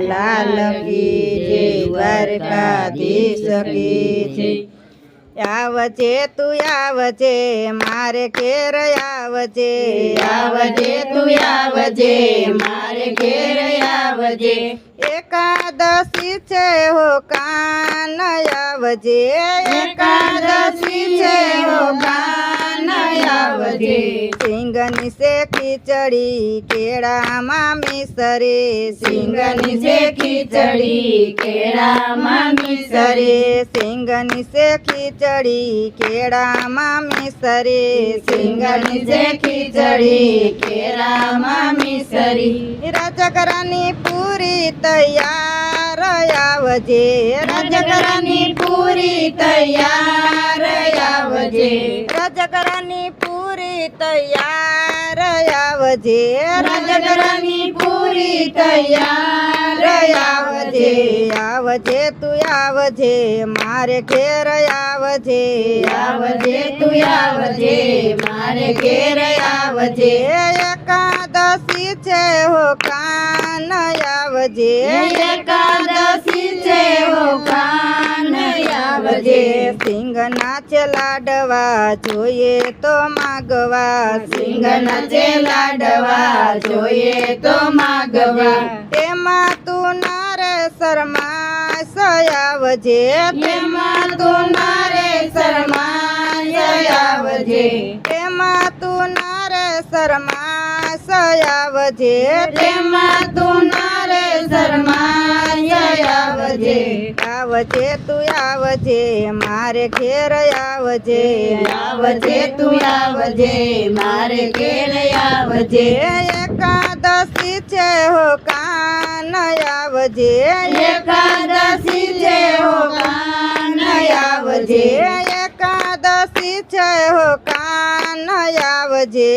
લાલ કી જય દ્વારકાધીશ કી જય। આવજે તું આવજે મારે ઘેર આવજે, આવજે તું આવજે મારે ઘેર આવજે। એકાદશી છે હો કાન આવજે, એકાદશી છે હો કાન આવજે। સિંગની છે ખીચડી કેળામાં મિસરે, સિંગની છે ખીચડી કેળામાં મિસરે, સિંગની છે ખીચડી કેળામાં મિસરે, સિંગની છે ખીચડી કેળામાં મિસરી। રાજગરાની પૂરી તૈયાર આવજે, રાજગરાની પૂરી તૈયાર આવજે, રાજગરાની પૂરી તૈયાર આવજે, રાજગરાની પૂરી તૈયાર આવજે। આવજે તું આવજે મારે ઘેર આવજે, આવજે તું આવજે મારે ઘેર આવજે। એકાદશી છે હો કાન આવજે, એકાદશી છે હો કાન આવજે। સિંગના છે લાડવા જોઈએ તો માગવા, સિંગના છે લાડવા જોઈએ તો માગવા, તેમાં તું નારે શરમાશ આવજે, તેમાં તું નારે શરમાય આવજે, તેમાં તું નારે શરમાશ આવજે, તેમાં તું નારે શરમાય આવજે। આવજે તું આવજે મારે ઘેર આવજે, આવજે તું આવજે મારે ઘેર આવજે। એકાદશી છે હો કાન આવજે, એકાદશી છે હો કાન આવજે, એકાદશી છે હો કાન આવજે,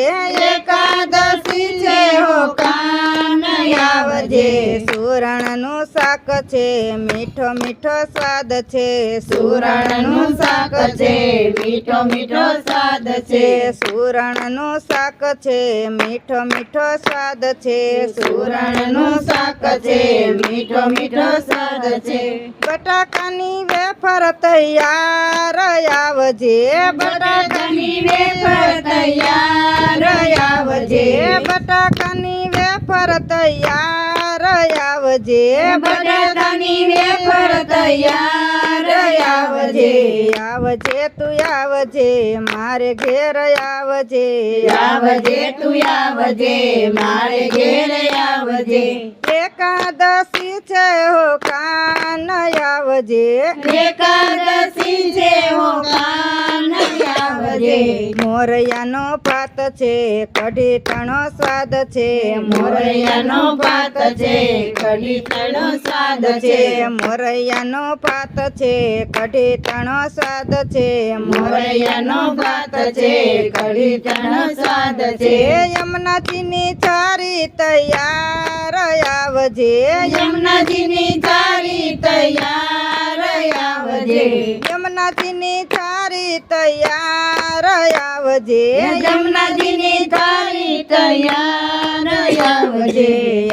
એકાદશી છે હો કાન આવજે। સુરણનું શાક છે મીઠો મીઠો સ્વાદ છે, સુરણનું શાક છે મીઠો મીઠો સ્વાદ છે, સુરણનું શાક છે મીઠો મીઠો સ્વાદ છે, સુરણનું શાક છે મીઠો મીઠો સ્વાદ છે। બટાકાની વેફર તૈયાર આવજે, બટાકાની વેફર તૈયાર આવજે, બટાકાની વેફર તૈયાર આવજે, બટાકાની વેફર તૈયાર આવજે। આવજે તું આવજે મારે ઘેર આવજે, આવજે તું આવજે મારે ઘેર આવજે। એકાદશી છે હો કાન આવજે, એકાદશી છે હો કાન આવજે, મોરૈયાનો ભાત છે કઢી તણો સ્વાદ છે, મોરૈયાનો ભાત છે કઢી તણો સ્વાદ છે, મોરૈયાનો ભાત છે કઢી તણો સ્વાદ છે, મોરૈયાનો ભાત છે કઢી તણો સ્વાદ છે। યમુનાજીની ચારી તૈયાર આવજે, યમુનાજીની ચારી તૈયાર આવજે, યમુનાજીની ચારી તૈયાર આવજે, યમુનાજીની ચારી તૈયાર આવજે।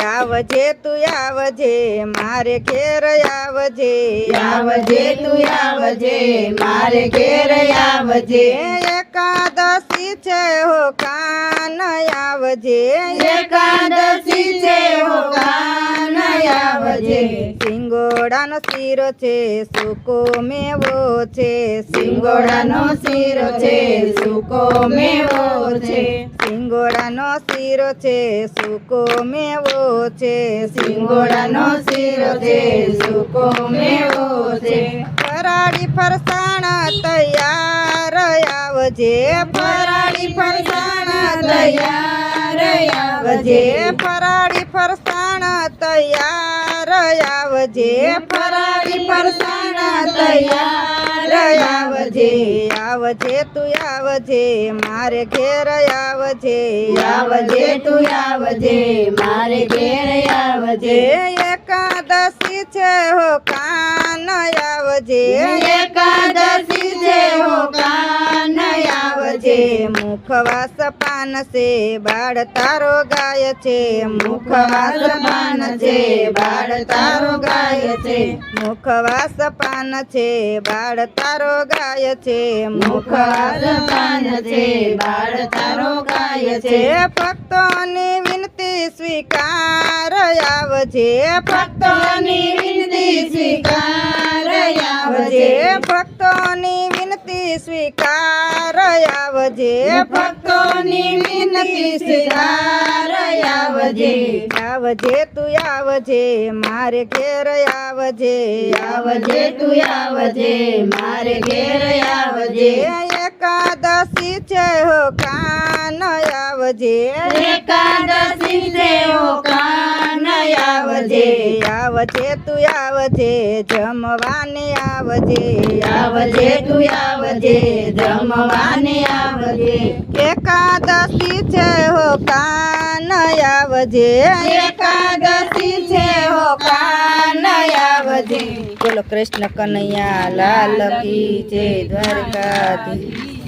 આવજે તું આવજે મારે ઘેર આવજે, આવજે તું આવજે મારે ઘેર આવજે। એકાદશી છે હો કાન આવજે, એકાદશી છે હો કાન આવજે, સિંગોડાનો શીરો છે સૂકો મેવો છે, સિંગોડાનો શીરો છે સૂકો મેવો છે, સિંગોડાનો શીરો છે સૂકો મેવો છે, સિંગોડાનો શીરો છે સૂકો મેવો છે, ફરાળી ફરસાણ તૈયાર આવજે, ફરાળી ફરસાણ તૈયાર આવજે, ફરાળી ફરસાણ તૈયાર આવજે, ફરાળી ફરસાણ તૈયાર આવજે, આવજે તું આવજે મારે ઘેર આવજે, આવજે તું આવજે મારે ઘેર આવજે, એકાદશી છે હો કાન આવજે, એકાદશી છે હો કાન આવજે, આવજે મુખવાસ પાન છે બાળ તારો ગાય છે મુખવાસ પાન છે બાળ તારો ગાય છે મુખવાસ પાન છે બાળ તારો ગાય છે મુખવાસ પાન છે બાળ તારો ગાય છે ભક્તોની વિનતી સ્વીકાર આવજે ભક્તોની વિનતી સ્વીકાર આવજે ભક્તોની વિનતી સ્વીકાર આવજે ભક્તોની વિનતી સ્વીકાર આવજે આવજે તું આવજે મારે ઘેર આવજે આવજે તું આવજે મારે ઘેર આવજે એકાદશી છે હો કાન આવજે એકાદશી છે ઓ કાન આવજે આવજે તું આવજે જમવાને આવજે આવજે તું આવજે જમવાને આવજે એકાદશી છે હો કાન આવજે એકાદશી છે ઓ કાન આવજે બોલો કૃષ્ણ કનૈયા લાલ કી જય દ્વારકાધીશ